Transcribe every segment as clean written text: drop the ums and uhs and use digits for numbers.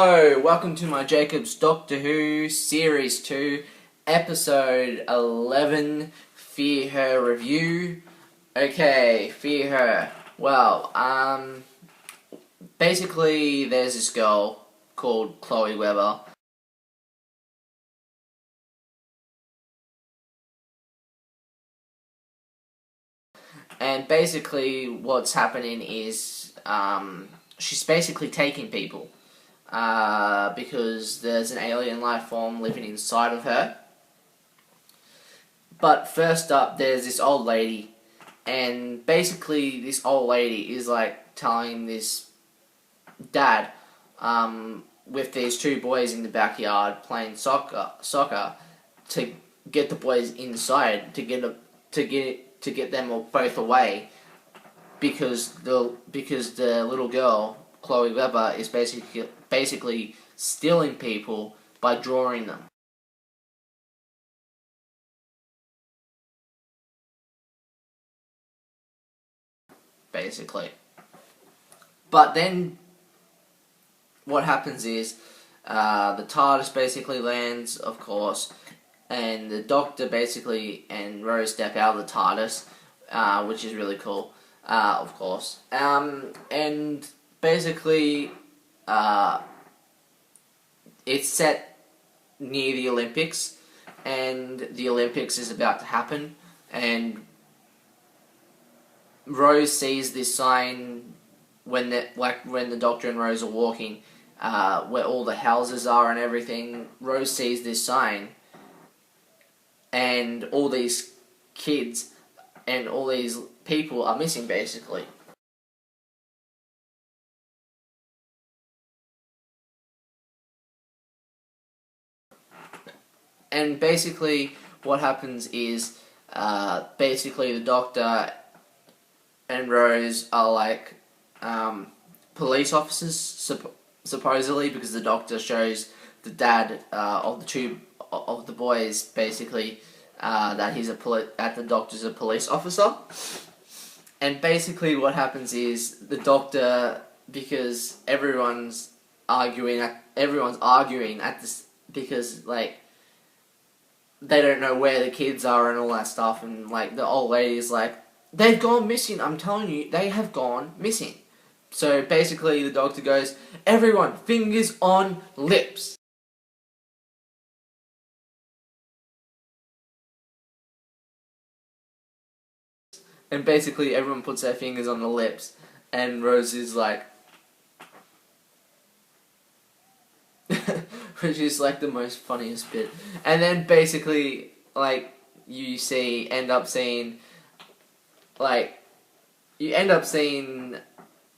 Hello, welcome to my Jacob's Doctor Who Series 2, Episode 11, Fear Her review. Okay, Fear Her. Well, basically there's this girl called Chloe Webber. And basically what's happening is, she's basically taking people. Because there's an alien life form living inside of her. But first up, there's this old lady, and basically this old lady is like telling this dad, with these two boys in the backyard playing soccer, to get the boys inside to get them all both away, because the little girl Chloe Webber is basically stealing people by drawing them. Basically. But then what happens is the TARDIS basically lands, of course, and the Doctor basically and Rose step out of the TARDIS, which is really cool, of course. And basically it's set near the Olympics, and the Olympics is about to happen, and Rose sees this sign when the Doctor and Rose are walking, where all the houses are and everything. Rose sees this sign, and all these kids and all these people are missing, basically. And basically what happens is, basically the Doctor and Rose are like police officers, supposedly, because the Doctor shows the dad of the boys basically that the Doctor's a police officer. And basically what happens is the Doctor, because everyone's arguing at this, because like they don't know where the kids are and all that stuff, and like the old lady is like, they've gone missing, I'm telling you, they have gone missing. So basically the Doctor goes, everyone, fingers on lips. And basically everyone puts their fingers on the lips, and Rose is like, which is like the most funniest bit. And then basically, like, you end up seeing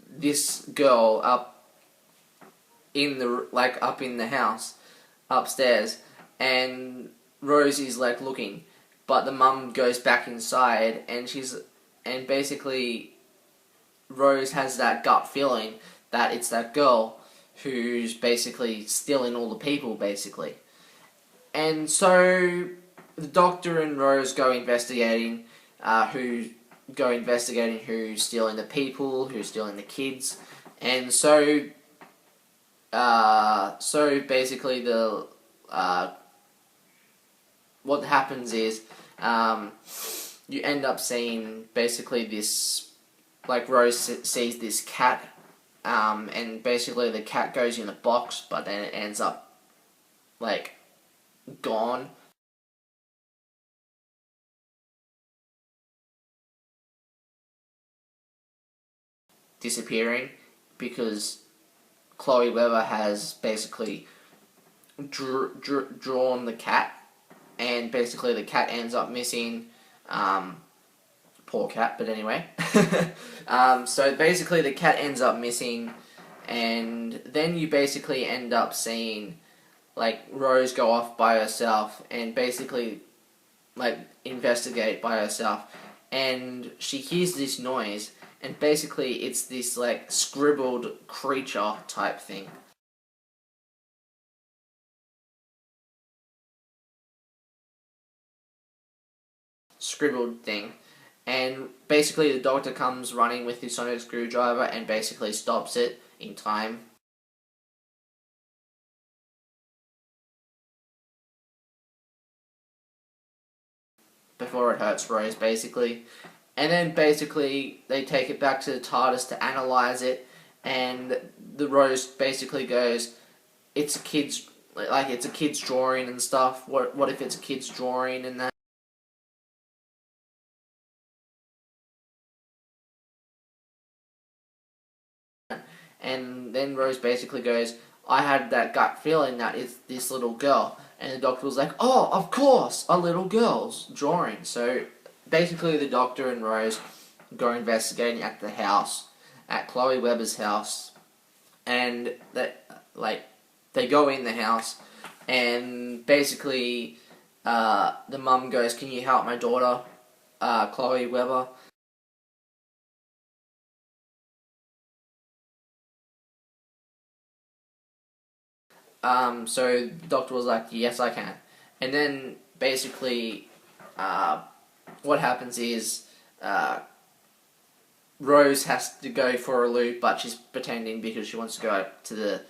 this girl up in the house upstairs, and Rose is like looking, but the mum goes back inside, and basically Rose has that gut feeling that it's that girl who's basically stealing all the people, basically. And so the Doctor and Rose go investigating who's stealing the people, who's stealing the kids. And so basically what happens is, you end up seeing basically this, like, Rose sees this cat, and basically the cat goes in a box, but then it ends up like gone. Disappearing, because Chloe Webber has basically drawn the cat, and basically the cat ends up missing. Poor cat, but anyway. So basically the cat ends up missing, and then you basically end up seeing like Rose go off by herself and basically like investigate by herself, and she hears this noise, and basically it's this like scribbled creature type thing. Scribbled thing. And basically the Doctor comes running with his sonic screwdriver and basically stops it in time. before it hurts Rose, basically. And then basically they take it back to the TARDIS to analyze it, and the Rose basically goes, it's a kid's drawing and stuff. What if it's a kid's drawing and that? And then Rose basically goes, I had that gut feeling that it's this little girl. And the Doctor was like, oh, of course, a little girl's drawing. So basically the Doctor and Rose go investigating at the house, at Chloe Webber's house. And they go in the house, and basically the mum goes, can you help my daughter, Chloe Webber? So the Doctor was like, yes, I can. And then basically what happens is Rose has to go for a loop, but she's pretending because she wants to go up to the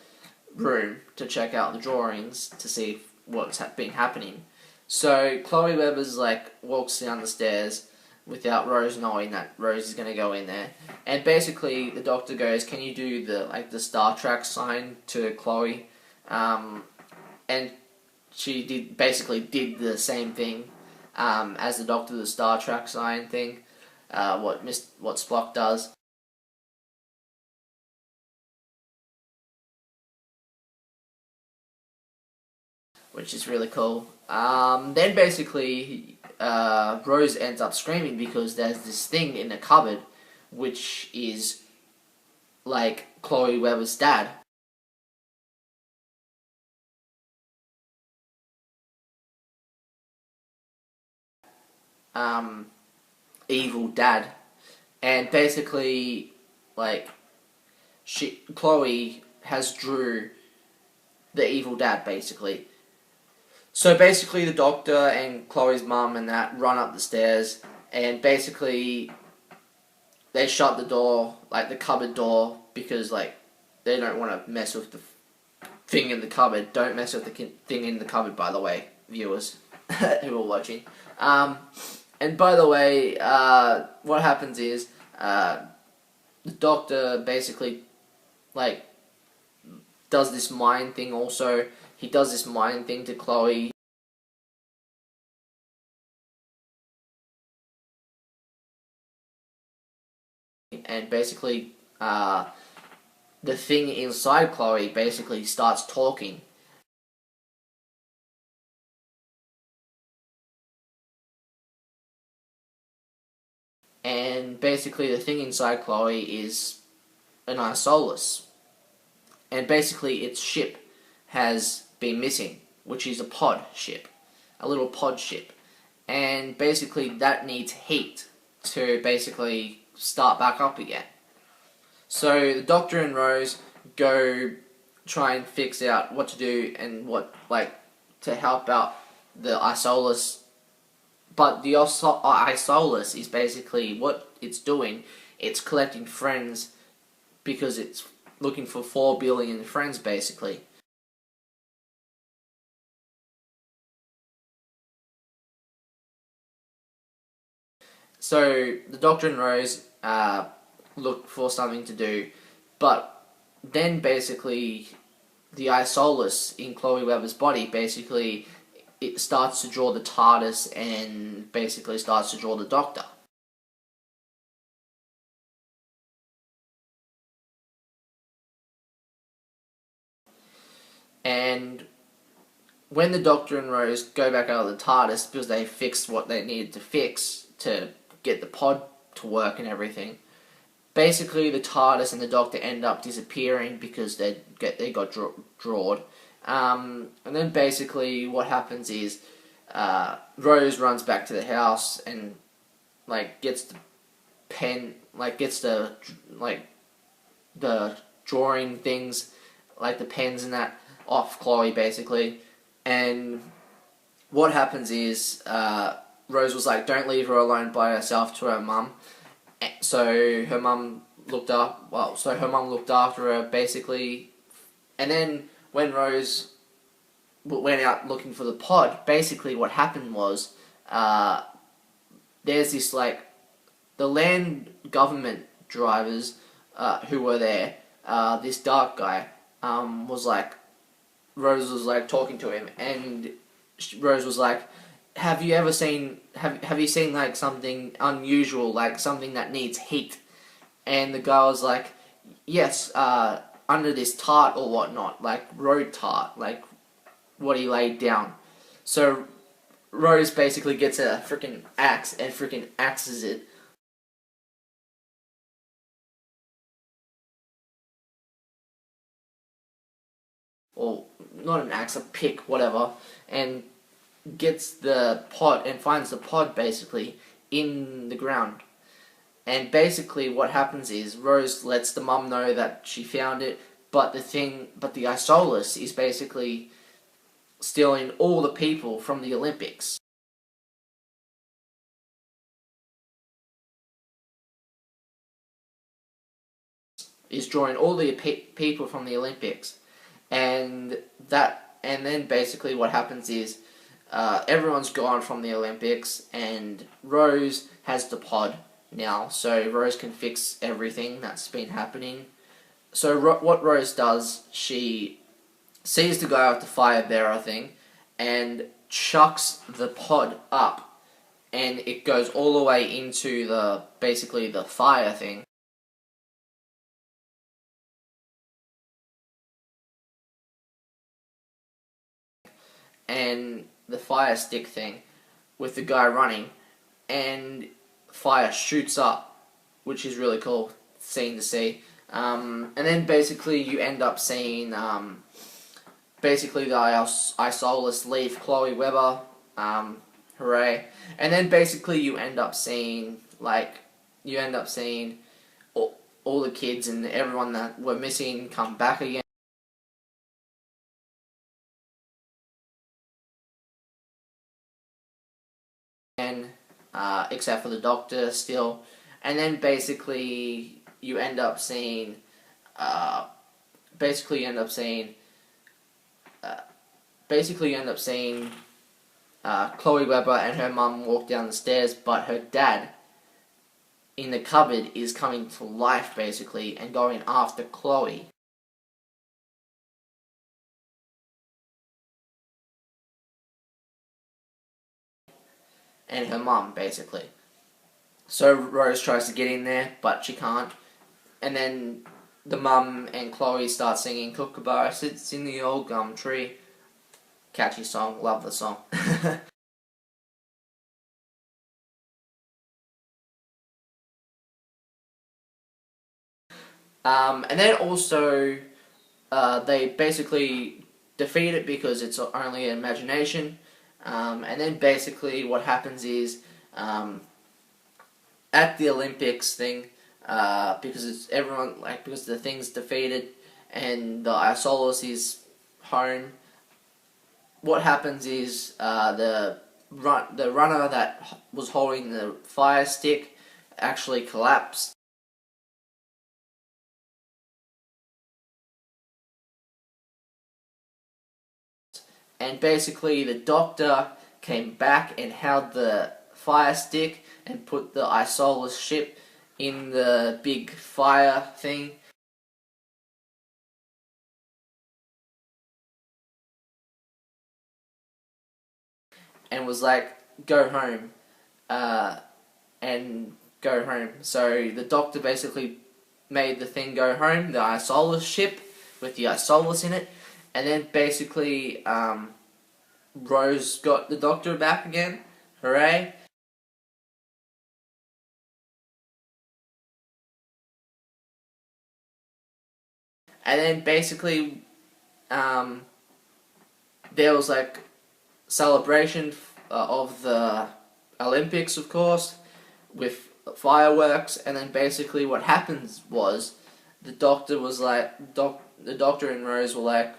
room to check out the drawings to see what's been happening. So Chloe Webber's walks down the stairs without Rose knowing that Rose is going to go in there. And basically the Doctor goes, can you do the Star Trek sign to Chloe? And she did the same thing as the Doctor, the Star Trek sign thing, what Spock does. Which is really cool. Then basically Rose ends up screaming because there's this thing in the cupboard which is Chloe Webber's dad. Evil dad. And basically Chloe has drew the evil dad, basically. So basically the Doctor and Chloe's mum and that run up the stairs, and basically they shut the door, the cupboard door, because they don't want to mess with the thing in the cupboard. Don't mess with the thing in the cupboard, by the way, viewers who are watching. And by the way, what happens is the Doctor basically does this mind thing also. He does this mind thing to Chloe. And basically, the thing inside Chloe basically starts talking. And basically the thing inside Chloe is an Isolus. And basically its ship has been missing, which is a pod ship. A little pod ship. And basically that needs heat to basically start back up again. So the Doctor and Rose go try and fix out what to do and what, to help out the Isolus. But the Isolus is basically what it's doing. It's collecting friends because it's looking for 4 billion friends, basically. So the Doctor and Rose look for something to do, but then basically the Isolus in Chloe Webber's body basically it starts to draw the TARDIS and basically starts to draw the Doctor. And when the Doctor and Rose go back out of the TARDIS because they fixed what they needed to fix to get the pod to work and everything, basically the TARDIS and the Doctor end up disappearing because they got drawed. And then basically what happens is Rose runs back to the house and gets the pen, gets the drawing things, the pens and that off Chloe basically. And what happens is Rose was like, don't leave her alone by herself, to her mum. So her mum looked after her basically. And then when Rose went out looking for the pod, basically what happened was there's this like the land government drivers who were there. This dark guy was like Rose was like talking to him, and Rose was like, "Have you ever seen have you seen like something unusual, like something that needs heat?" And the guy was like, "Yes, under this tart or whatnot, like road tart, like what he laid down." So Rose basically gets a freaking axe and freaking axes it. Or not an axe, a pick, whatever, and gets the pod and finds the pod basically in the ground. And basically what happens is Rose lets the mum know that she found it, but the Isolus is basically stealing all the people from the Olympics. Is drawing all the people from the Olympics, and then basically what happens is everyone's gone from the Olympics, and Rose has the pod now, so Rose can fix everything that's been happening. So what Rose does, she sees the guy with the fire bearer thing, and chucks the pod up, and it goes all the way into the basically the fire thing. And the fire stick thing with the guy running, and fire shoots up, which is really cool scene to see. And then basically you end up seeing basically the Isolus leave Chloe Webber, hooray! And then basically you end up seeing all the kids and everyone that were missing come back again. Except for the Doctor still, and then basically you end up seeing, uh, basically you end up seeing, uh, basically you end up seeing Chloe Webber and her mum walk down the stairs, but her dad in the cupboard is coming to life basically and going after Chloe. And her mum basically. So Rose tries to get in there, but she can't. And then the mum and Chloe start singing Kookaburra Sits in the Old Gum Tree. Catchy song, love the song. And then also, they basically defeat it because it's only an imagination. And then basically what happens is, at the Olympics thing, because it's everyone, like, because the thing's defeated and the Isolus is home, what happens is the runner that was holding the fire stick actually collapsed, and basically the Doctor came back and held the fire stick and put the Isolus ship in the big fire thing, and was like, "Go home," uh, and go home. So the Doctor basically made the thing go home, the Isolus ship with the Isolus in it, and then basically Rose got the Doctor back again. Hooray! And then basically um, there was like celebration of the Olympics, of course, with fireworks, and then basically what happens was the Doctor was like, the Doctor and Rose were like,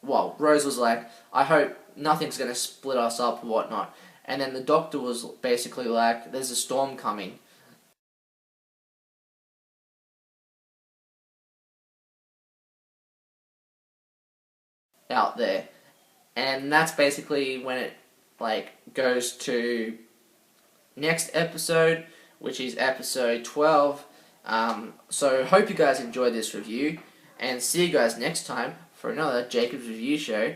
well, Rose was like, I hope nothing's going to split us up or whatnot. And then the Doctor was basically like, there's a storm coming out there. And that's basically when it, like, goes to next episode, which is episode 12. So hope you guys enjoyed this review, and see you guys next time for another Jacob's Review Show.